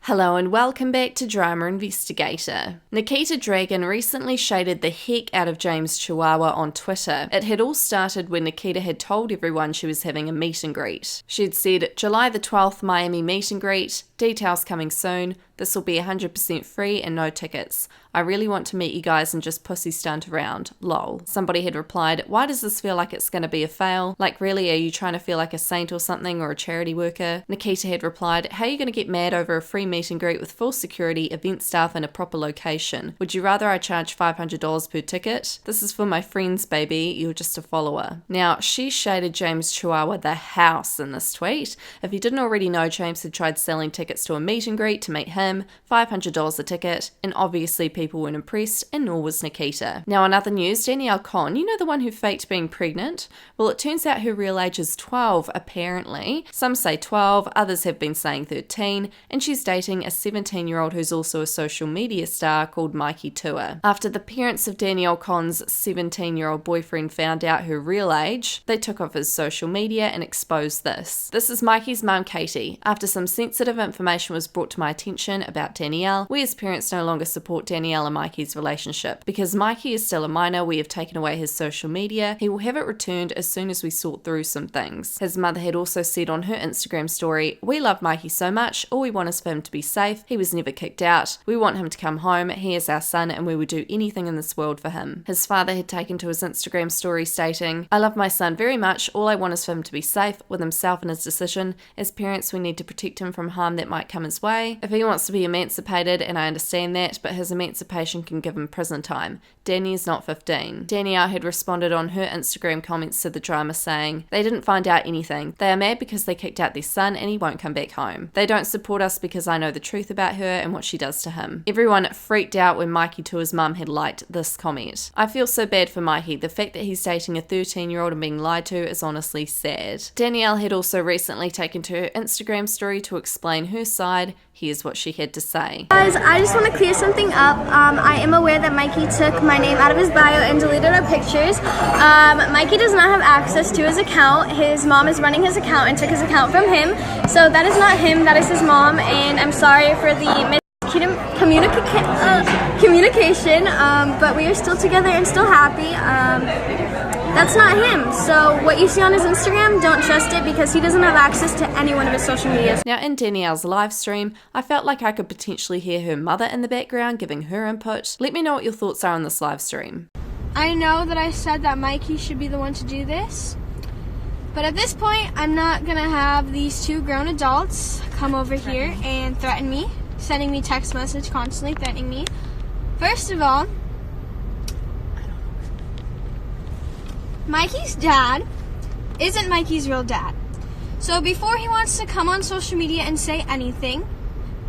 Hello and welcome back to Drama Investigator. Nikita Dragun recently shaded the heck out of James Chihuahua on Twitter. It had all started when Nikita had told everyone she was having a meet and greet. She had said, July the 12th Miami meet and greet, details coming soon, this will be 100% free and no tickets. I really want to meet you guys and just pussy stunt around, lol. Somebody had replied, why does this feel like it's going to be a fail? Like really, are you trying to feel like a saint or something, or a charity worker? Nikita had replied, how are you going to get mad over a free meet and greet with full security, event staff and a proper location? Would you rather I charge $500 per ticket? This is for my friends, baby, you're just a follower. Now, she shaded James Chihuahua the house in this tweet. If you didn't already know, James had tried selling tickets to a meet and greet to meet him, $500 a ticket, and obviously people weren't impressed, and nor was Nikita. Now in other news, Danielle Cohn, you know the one who faked being pregnant? Well, it turns out her real age is 12 apparently. Some say 12, others have been saying 13, and she's dating a 17-year-old who's also a social media star called Mikey Tour. After the parents of Danielle Cohn's 17-year-old boyfriend found out her real age, they took off his social media and exposed this. This is Mikey's mum, Katie. After some sensitive information was brought to my attention about Danielle, we as parents no longer support Danielle and Mikey's relationship. Because Mikey is still a minor, we have taken away his social media. He will have it returned as soon as we sort through some things. His mother had also said on her Instagram story, we love Mikey so much, all we want is for him to be safe. He was never kicked out. We want him to come home. He is our son and we would do anything in this world for him. His father had taken to his Instagram story stating, I love my son very much. All I want is for him to be safe with himself and his decision. As parents, we need to protect him from harm that might come his way. If he wants to be emancipated, and I understand that, but his emancipation can give him prison time. Danny is not 15. Danielle had responded on her Instagram comments to the drama saying, they didn't find out anything. They are mad because they kicked out their son and he won't come back home. They don't support us because I know the truth about her and what she does to him. Everyone freaked out when Mikey Tour's mum had liked this comment. I feel so bad for Mikey. The fact that he's dating a 13-year-old and being lied to is honestly sad. Danielle had also recently taken to her Instagram story to explain her side. Here's what she had to say. Guys, I just want to clear something up. I am aware that Mikey took my name out of his bio and deleted our pictures. Mikey does not have access to his account. His mom is running his account and took his account from him. So that is not him, that is his mom, and I'm sorry for the communication, but we are still together and still happy. That's not him. So what you see on his Instagram, don't trust it because he doesn't have access to any one of his social medias. Now in Danielle's live stream, I felt like I could potentially hear her mother in the background giving her input. Let me know what your thoughts are on this live stream. I know that I said that Mikey should be the one to do this, but at this point, I'm not gonna have these two grown adults come over here and threaten me, sending me text message constantly threatening me. First of all, Mikey's dad isn't Mikey's real dad. So before he wants to come on social media and say anything,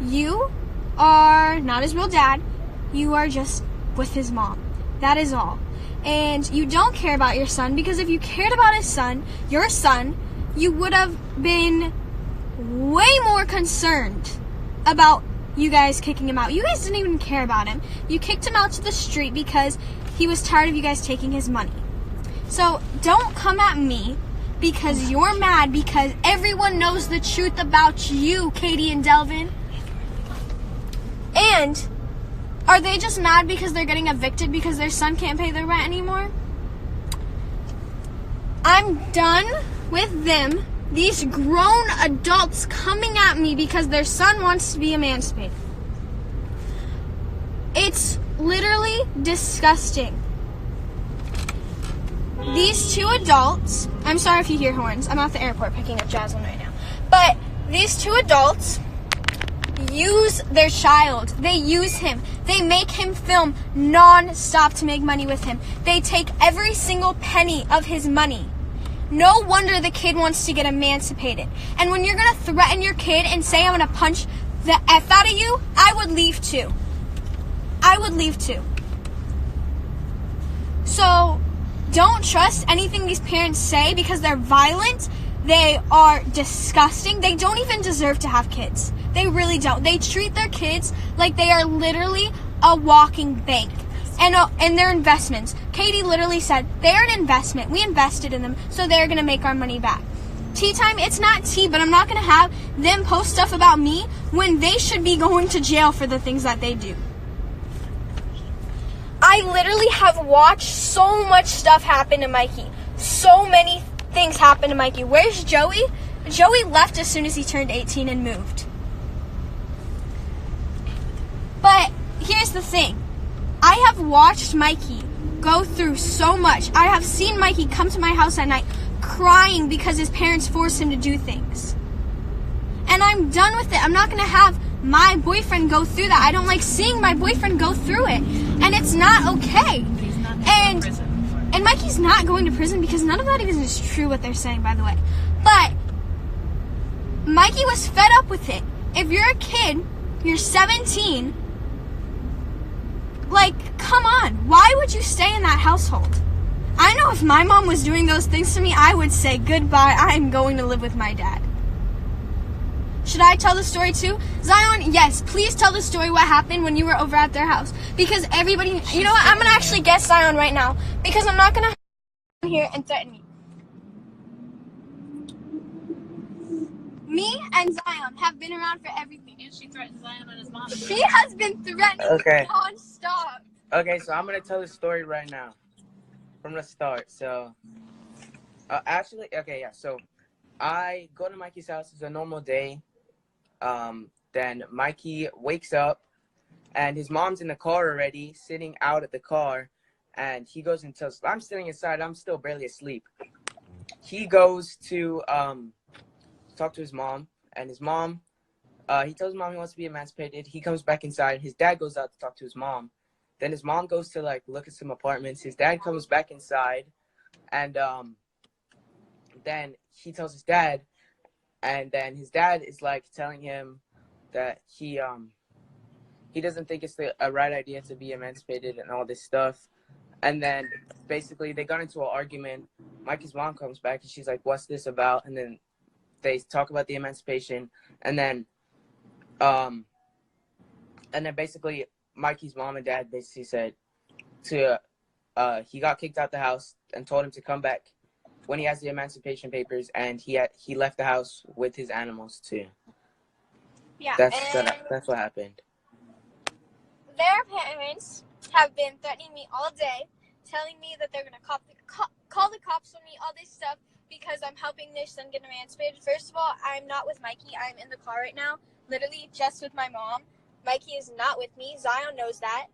you are not his real dad. You are just with his mom. That is all. And you don't care about your son, because if you cared about his son, your son, you would have been way more concerned about you guys kicking him out. You guys didn't even care about him. You kicked him out to the street because he was tired of you guys taking his money. So don't come at me because you're mad because everyone knows the truth about you, Katie and Delvin. And are they just mad because they're getting evicted because their son can't pay their rent anymore? I'm done with them, these grown adults, coming at me because their son wants to be emancipated. It's literally disgusting. These two adults, I'm sorry if you hear horns, I'm at the airport picking up Jasmine right now, but these two adults use their child. They use him. They make him film non-stop to make money with him. They take every single penny of his money. No wonder the kid wants to get emancipated. And when you're going to threaten your kid and say I'm going to punch the F out of you, I would leave too. I would leave too. So don't trust anything these parents say because they're violent. They are disgusting. They don't even deserve to have kids. They really don't. They treat their kids like they are literally a walking bank. And their investments. Katie literally said, they're an investment. We invested in them, so they're going to make our money back. tea time, it's not tea, but I'm not going to have them post stuff about me when they should be going to jail for the things that they do. I literally have watched so much stuff happen to Mikey. So many things happen to Mikey. Where's Joey? Joey left as soon as he turned 18 and moved. But here's the thing. I have watched Mikey go through so much. I have seen Mikey come to my house at night crying because his parents forced him to do things. And I'm done with it. I'm not going to have my boyfriend go through that. I don't like seeing my boyfriend go through it. And it's not okay. He's not going to prison. And Mikey's not going to prison because none of that even is true what they're saying, by the way. But Mikey was fed up with it. If you're a kid, you're 17, like, come on. Why would you stay in that household? I know if my mom was doing those things to me, I would say, goodbye, I'm going to live with my dad. Should I tell the story too? Zion, yes, please tell the story what happened when you were over at their house. Because everybody, you know what, I'm going to actually guess Zion right now. Because I'm not going to here and threaten me. Me and Zion have been around for everything. And she threatened Zion on his mom. She has been threatening non-stop. Okay, so I'm going to tell the story right now. From the start. So, so I go to Mikey's house. It's a normal day. Then Mikey wakes up, and his mom's in the car already, sitting out at the car. And he goes and tells, I'm sitting inside. I'm still barely asleep. He goes to talk to his mom, and his mom, he tells his mom he wants to be emancipated. He comes back inside. His dad goes out to talk to his mom. Then his mom goes to, like, look at some apartments. His dad comes back inside, and then he tells his dad, and then his dad is, like, telling him that he doesn't think it's a right idea to be emancipated and all this stuff. And then, basically, they got into an argument. Mikey's mom comes back, and she's like, what's this about? And then they talk about the emancipation, and then basically, Mikey's mom and dad basically said he got kicked out the house and told him to come back when he has the emancipation papers, and he left the house with his animals too. Yeah, that's what happened. Their parents have been threatening me all day, telling me that they're gonna call the cops on me, all this stuff, because I'm helping their son get emancipated. First of all, I'm not with Mikey. I'm in the car right now, literally just with my mom. Mikey is not with me. Zion knows that.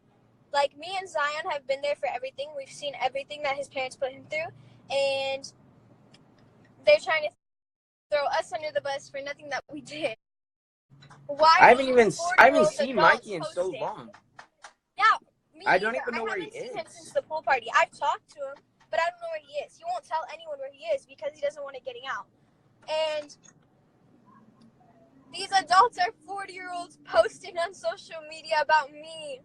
Like, me and Zion have been there for everything. We've seen everything that his parents put him through. And they're trying to throw us under the bus for nothing that we did. Why? I haven't seen Mikey in so long. Yeah, me I don't either. even know where he I haven't seen is. him since the pool party. I've talked to him, but I don't know where he is. He won't tell anyone where he is because he doesn't want it getting out. And these adults are 40-year-olds posting on social media about me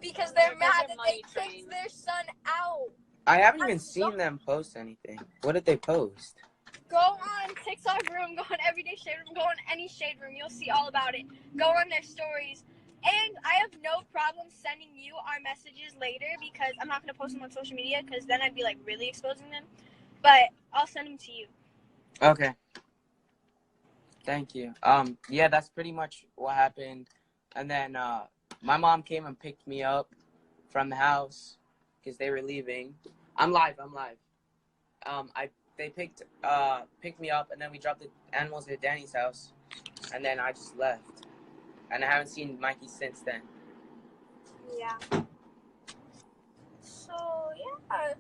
because they're mad that they kicked their son out. I haven't even seen them post anything. What did they post? Go on TikTok room, go on Everyday Shade Room, go on any shade room. You'll see all about it. Go on their stories. And I have no problem sending you our messages later because I'm not going to post them on social media because then I'd be, like, really exposing them. But I'll send them to you. Okay. Thank you. Yeah, that's pretty much what happened. And then my mom came and picked me up from the house because they were leaving. I'm live. They picked me up, and then we dropped the animals at Danny's house, and then I just left. And I haven't seen Mikey since then. Yeah. So, yeah.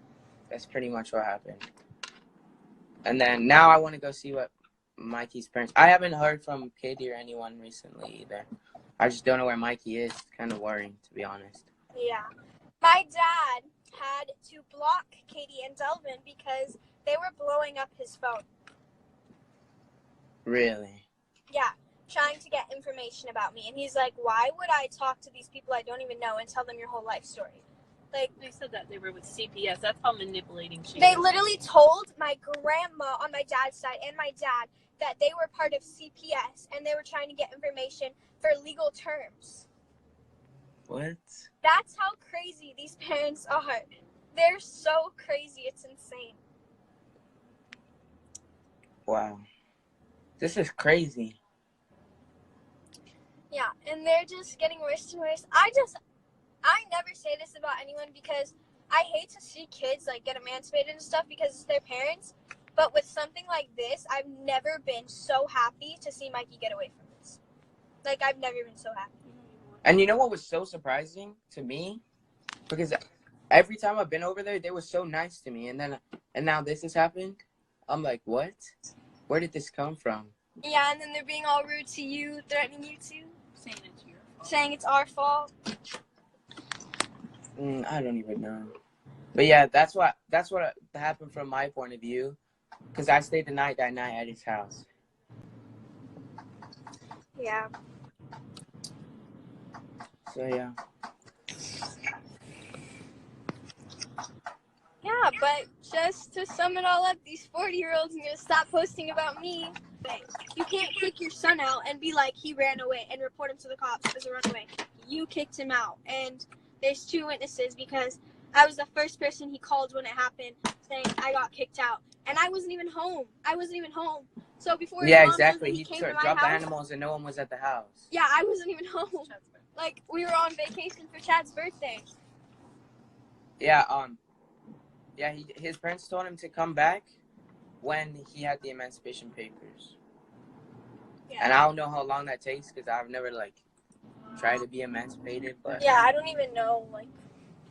That's pretty much what happened. And then now I want to go see what Mikey's parents. I haven't heard from Katie or anyone recently either. I just don't know where Mikey is. It's kind of worrying, to be honest. Yeah. My dad had to block Katie and Delvin because they were blowing up his phone. Really? Yeah. Trying to get information about me. And he's like, why would I talk to these people I don't even know and tell them your whole life story? Like, They said that they were with CPS. That's how manipulating she they is. literally told my grandma on my dad's side and my dad that they were part of CPS and they were trying to get information for legal terms. What? That's how crazy these parents are. They're so crazy. It's insane. Wow. This is crazy. Yeah, and they're just getting worse and worse. I never say this about anyone because I hate to see kids like get emancipated and stuff because it's their parents. But with something like this, I've never been so happy to see Mikey get away from this. Like, I've never been so happy. And you know what was so surprising to me? Because every time I've been over there, they were so nice to me. And now this has happened. I'm like, what? Where did this come from? Yeah, and then they're being all rude to you, threatening you too. Saying it's your fault. Saying it's our fault. I don't even know. But yeah, that's what happened from my point of view. Because I stayed that night at his house. Yeah. So yeah. Yeah, but just to sum it all up, these 40-year-olds are going to stop posting about me. You can't kick your son out and be like, he ran away and report him to the cops as a runaway. You kicked him out. And there's 2 witnesses because I was the first person he called when it happened saying I got kicked out. And I wasn't even home. So before his mom exactly. He came to my dropped the house. animals and no one was at the house. Yeah, I wasn't even home. Like, we were on vacation for Chad's birthday. Yeah, his parents told him to come back when he had the emancipation papers. Yeah. And I don't know how long that takes because I've never tried to be emancipated, but Yeah, I don't even know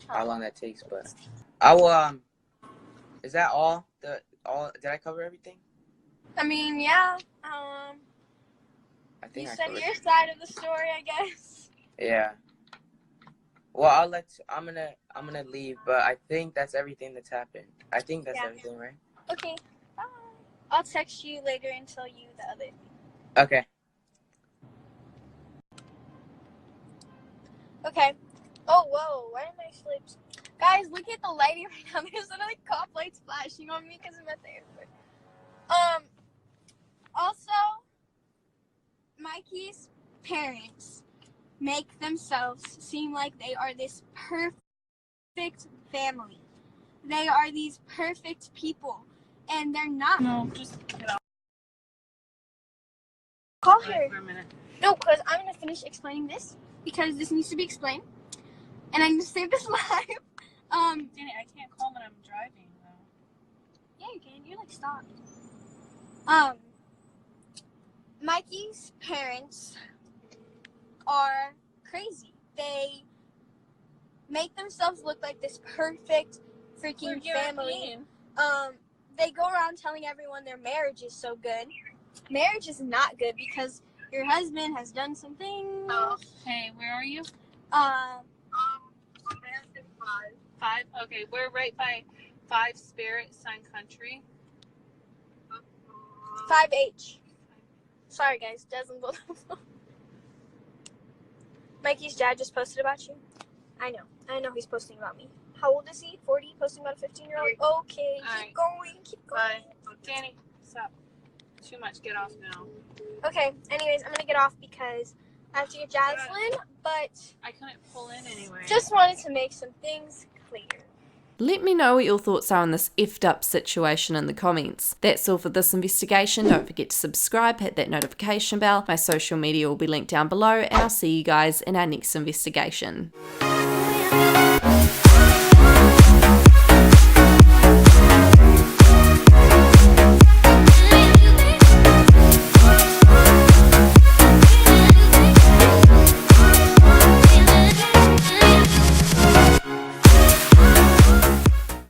how long that takes. But I will. Is that all? Did I cover everything? I mean, yeah. I think You I said covered. your side of the story, I guess. Yeah. Well, I'm gonna leave, but I think that's everything that's happened. I think that's everything, right? Okay, bye. I'll text you later and tell you the other thing. Okay. Okay. Oh, whoa. Why did my slips? Guys, look at the lighting right now. There's literally cop lights flashing on me because I'm at the airport. Also, Mikey's parents make themselves seem like they are this perfect family. They are these perfect people, and they're not. No, just get off. Call her. For a minute. No, because I'm going to finish explaining this, because this needs to be explained, and I need to save this live. Danny, I can't call when I'm driving, though. Yeah, you can. You're stopped. Mikey's parents are crazy. They make themselves look like this perfect freaking family. They go around telling everyone their marriage is so good. Marriage is not good because your husband has done some things. Hey, where are you? I have 5? Okay, we're right by 5 Spirit Sun Country. 5H. Sorry, guys. Doesn't go. Mikey's dad just posted about you. I know he's posting about me. How old is he? 40? Posting about a 15-year-old? Okay, keep going. Bye. Danny, stop. Too much. Get off now. Okay, anyways, I'm going to get off because I have to get Jaslyn, but I couldn't pull in anyway. just wanted to make some things clear. Let me know what your thoughts are on this effed up situation in the comments. That's all for this investigation. Don't forget to subscribe, hit that notification bell. My social media will be linked down below, and I'll see you guys in our next investigation.